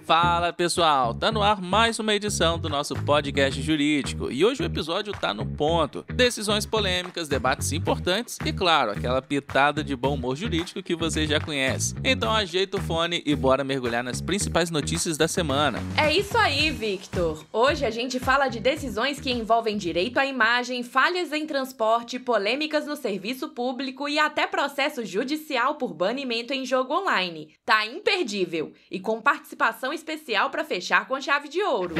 Fala pessoal, tá no ar mais uma edição do nosso podcast jurídico e hoje o episódio tá no ponto. Decisões polêmicas, debates importantes e claro, aquela pitada de bom humor jurídico que você já conhece. Então ajeita o fone e bora mergulhar nas principais notícias da semana. É isso aí, Victor! Hoje a gente fala de decisões que envolvem direito à imagem, falhas em transporte, polêmicas no serviço público e até processo judicial por banimento em jogo online. Tá imperdível! E com participação especial para fechar com chave de ouro.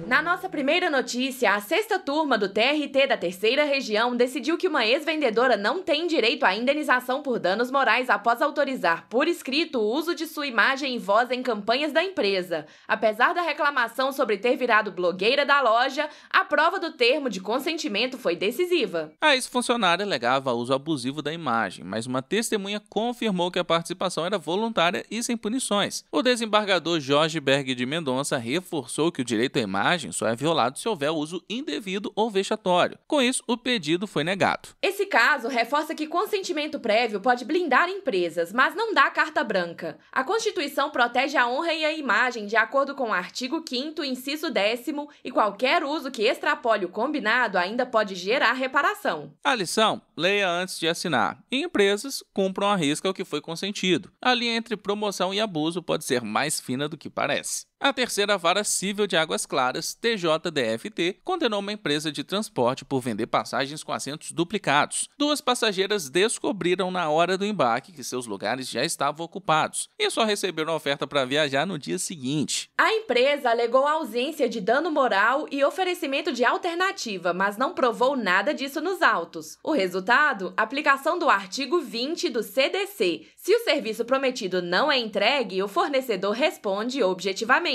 Na nossa primeira notícia, a sexta turma do TRT da Terceira Região decidiu que uma ex-vendedora não tem direito à indenização por danos morais após autorizar por escrito o uso de sua imagem e voz em campanhas da empresa. Apesar da reclamação sobre ter virado blogueira da loja, a prova do termo de consentimento foi decisiva. A ex-funcionária alegava uso abusivo da imagem, mas uma testemunha confirmou que a participação era voluntária e sem punições. O desembargador Jorge Berg de Mendonça reforçou que o direito à imagem só é violado se houver uso indevido ou vexatório. Com isso, o pedido foi negado. Esse caso reforça que consentimento prévio pode blindar empresas, mas não dá carta branca. A Constituição protege a honra e a imagem de acordo com o artigo 5º, inciso 10º, e qualquer uso que extrapole o combinado ainda pode gerar reparação. A lição? Leia antes de assinar. E empresas cumpram à risca o que foi consentido. A linha entre promoção e abuso pode ser mais fina do que parece. A terceira vara civil de Águas Claras, TJDFT, condenou uma empresa de transporte por vender passagens com assentos duplicados. Duas passageiras descobriram na hora do embarque que seus lugares já estavam ocupados e só receberam a oferta para viajar no dia seguinte. A empresa alegou ausência de dano moral e oferecimento de alternativa, mas não provou nada disso nos autos. O resultado? Aplicação do artigo 20 do CDC. Se o serviço prometido não é entregue, o fornecedor responde objetivamente.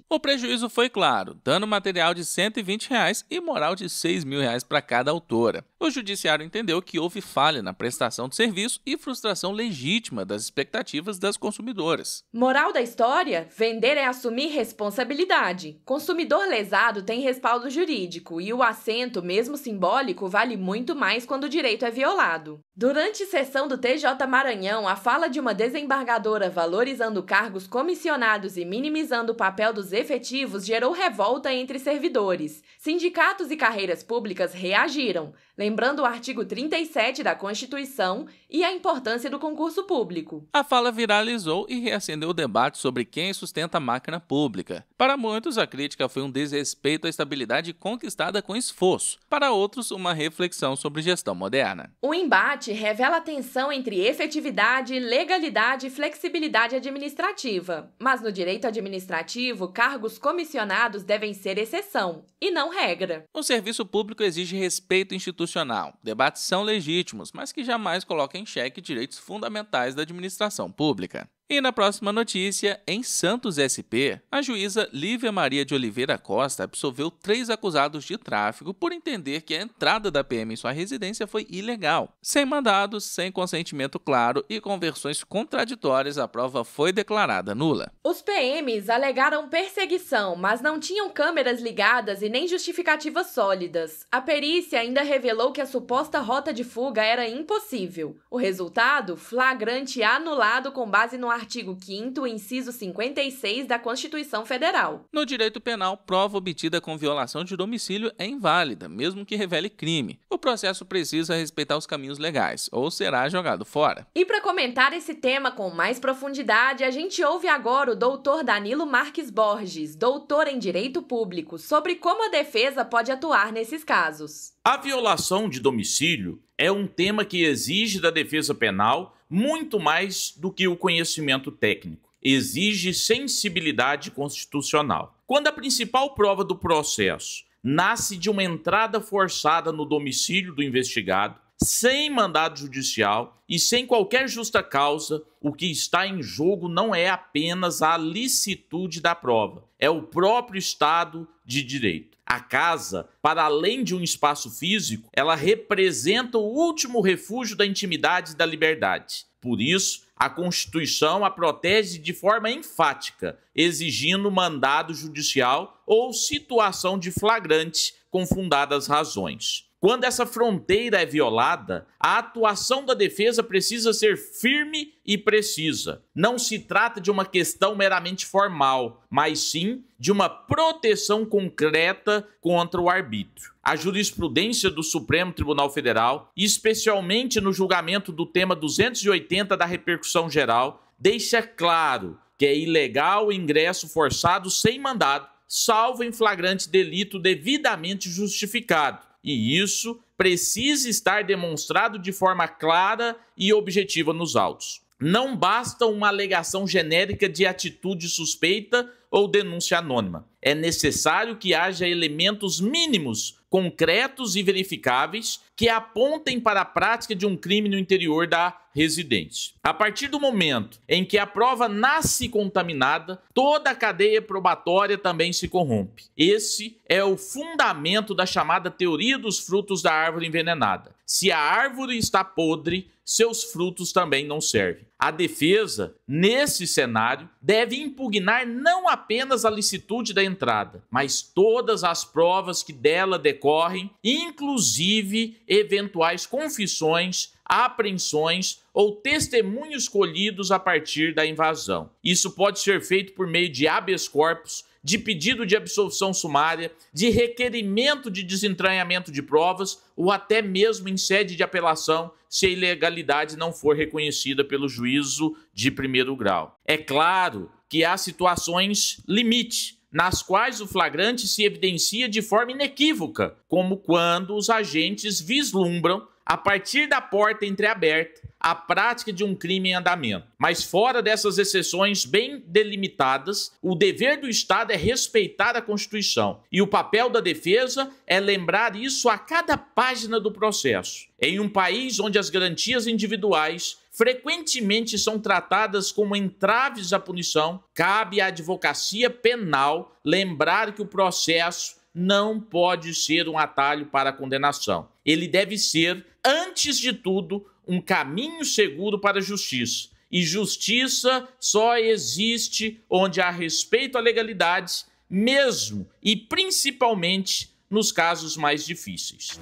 O prejuízo foi claro, dano material de R$ 120 e moral de R$ 6.000 para cada autora. O judiciário entendeu que houve falha na prestação de serviço e frustração legítima das expectativas das consumidoras. Moral da história? Vender é assumir responsabilidade. Consumidor lesado tem respaldo jurídico e o assento, mesmo simbólico, vale muito mais quando o direito é violado. Durante sessão do TJ Maranhão, a fala de uma desembargadora valorizando cargos comissionados e minimizando o papel dos efetivos gerou revolta entre servidores. Sindicatos e carreiras públicas reagiram, lembrando o artigo 37 da Constituição e a importância do concurso público. A fala viralizou e reacendeu o debate sobre quem sustenta a máquina pública. Para muitos, a crítica foi um desrespeito à estabilidade conquistada com esforço. Para outros, uma reflexão sobre gestão moderna. O embate revela a tensão entre efetividade, legalidade e flexibilidade administrativa. Mas no direito administrativo, cargos comissionados devem ser exceção e não regra. O serviço público exige respeito institucional. Debates são legítimos, mas que jamais colocam em xeque direitos fundamentais da administração pública. E na próxima notícia, em Santos SP, a juíza Lívia Maria de Oliveira Costa absolveu 3 acusados de tráfico por entender que a entrada da PM em sua residência foi ilegal. Sem mandados, sem consentimento claro e com versões contraditórias, a prova foi declarada nula. Os PMs alegaram perseguição, mas não tinham câmeras ligadas e nem justificativas sólidas. A perícia ainda revelou que a suposta rota de fuga era impossível. O resultado? Flagrante anulado com base no artigo 5º, inciso 56 da Constituição Federal. No direito penal, prova obtida com violação de domicílio é inválida, mesmo que revele crime. O processo precisa respeitar os caminhos legais, ou será jogado fora. E para comentar esse tema com mais profundidade, a gente ouve agora o doutor Danilo Marques Borges, doutor em Direito Público, sobre como a defesa pode atuar nesses casos. A violação de domicílio é um tema que exige da defesa penal muito mais do que o conhecimento técnico. Exige sensibilidade constitucional. Quando a principal prova do processo nasce de uma entrada forçada no domicílio do investigado, sem mandado judicial e sem qualquer justa causa, o que está em jogo não é apenas a licitude da prova, é o próprio Estado de Direito. A casa, para além de um espaço físico, ela representa o último refúgio da intimidade e da liberdade. Por isso, a Constituição a protege de forma enfática, exigindo mandado judicial ou situação de flagrante com fundadas razões. Quando essa fronteira é violada, a atuação da defesa precisa ser firme e precisa. Não se trata de uma questão meramente formal, mas sim de uma proteção concreta contra o arbítrio. A jurisprudência do Supremo Tribunal Federal, especialmente no julgamento do tema 280 da repercussão geral, deixa claro que é ilegal o ingresso forçado sem mandado, salvo em flagrante delito devidamente justificado. E isso precisa estar demonstrado de forma clara e objetiva nos autos. Não basta uma alegação genérica de atitude suspeita ou denúncia anônima. É necessário que haja elementos mínimos, concretos e verificáveis que apontem para a prática de um crime no interior da residência. A partir do momento em que a prova nasce contaminada, toda a cadeia probatória também se corrompe. Esse é o fundamento da chamada teoria dos frutos da árvore envenenada. Se a árvore está podre, seus frutos também não servem. A defesa, nesse cenário, deve impugnar não apenas a licitude da entrada, mas todas as provas que dela decorrem, inclusive eventuais confissões, apreensões ou testemunhos colhidos a partir da invasão. Isso pode ser feito por meio de habeas corpus, de pedido de absolvição sumária, de requerimento de desentranhamento de provas ou até mesmo em sede de apelação, se a ilegalidade não for reconhecida pelo juízo de primeiro grau. É claro que há situações limite, nas quais o flagrante se evidencia de forma inequívoca, como quando os agentes vislumbram, a partir da porta entreaberta, a prática de um crime em andamento. Mas fora dessas exceções bem delimitadas, o dever do Estado é respeitar a Constituição. E o papel da defesa é lembrar isso a cada página do processo. Em um país onde as garantias individuais frequentemente são tratadas como entraves à punição, cabe à advocacia penal lembrar que o processo não pode ser um atalho para a condenação. Ele deve ser, antes de tudo, um caminho seguro para a justiça. E justiça só existe onde há respeito à legalidade, mesmo e principalmente nos casos mais difíceis.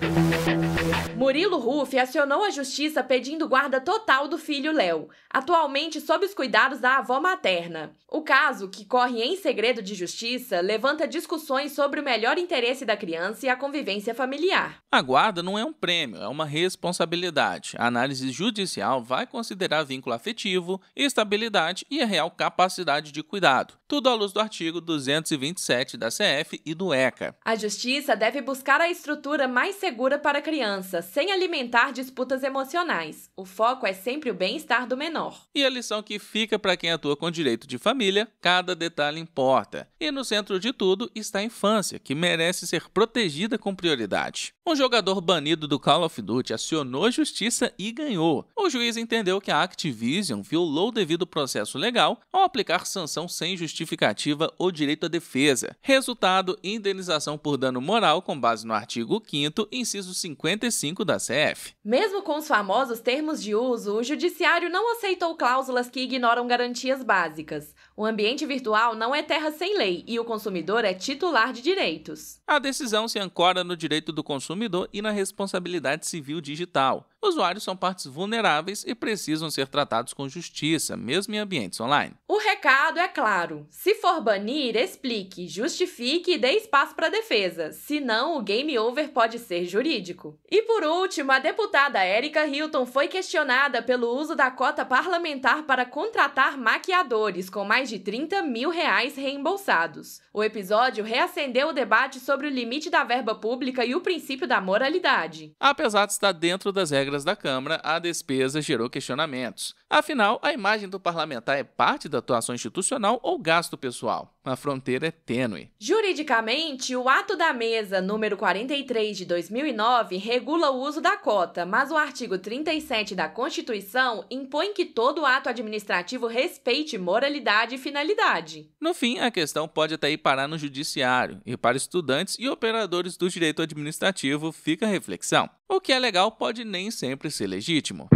Murilo Huff acionou a justiça pedindo guarda total do filho Léo, atualmente sob os cuidados da avó materna. O caso, que corre em segredo de justiça, levanta discussões sobre o melhor interesse da criança e a convivência familiar. A guarda não é um prêmio, é uma responsabilidade. A análise judicial vai considerar vínculo afetivo, estabilidade e a real capacidade de cuidado. Tudo à luz do artigo 227 da CF e do ECA. A justiça deve buscar a estrutura mais segura para a criança, sem alimentar disputas emocionais. O foco é sempre o bem-estar do menor. E a lição que fica para quem atua com direito de família: cada detalhe importa. E no centro de tudo está a infância, que merece ser protegida com prioridade. Um jogador banido do Call of Duty acionou a justiça e ganhou. O juiz entendeu que a Activision violou o devido processo legal ao aplicar sanção sem justificativa ou direito à defesa. Resultado: indenização por dano moral com base no artigo 5º, inciso 55 da CF. Mesmo com os famosos termos de uso, o judiciário não aceitou cláusulas que ignoram garantias básicas. O ambiente virtual não é terra sem lei e o consumidor é titular de direitos. A decisão se ancora no direito do consumidor e na responsabilidade civil digital. Usuários são partes vulneráveis e precisam ser tratados com justiça, mesmo em ambientes online. O recado é claro: se for banir, explique, justifique e dê espaço para a defesa, senão o game over pode ser jurídico. E por último, a deputada Erika Hilton foi questionada pelo uso da cota parlamentar para contratar maquiadores com mais de R$30 mil reembolsados. O episódio reacendeu o debate sobre o limite da verba pública e o princípio da moralidade. Apesar de estar dentro das regras da Câmara, a despesa gerou questionamentos. Afinal, a imagem do parlamentar é parte da atuação institucional ou gasto pessoal? A fronteira é tênue. Juridicamente, o ato da mesa número 43 de 2009 regula o uso da cota, mas o artigo 37 da Constituição impõe que todo ato administrativo respeite moralidade e finalidade. No fim, a questão pode até ir parar no judiciário, e para estudantes e operadores do direito administrativo fica a reflexão. O que é legal pode nem sempre ser legítimo.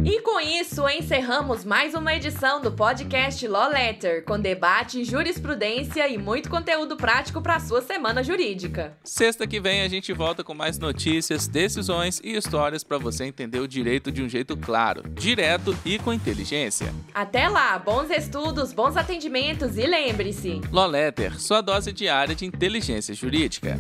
E com isso, encerramos mais uma edição do podcast Law Letter, com debate, jurisprudência e muito conteúdo prático para a sua semana jurídica. Sexta que vem a gente volta com mais notícias, decisões e histórias para você entender o direito de um jeito claro, direto e com inteligência. Até lá, bons estudos, bons atendimentos e lembre-se: Law Letter, sua dose diária de inteligência jurídica.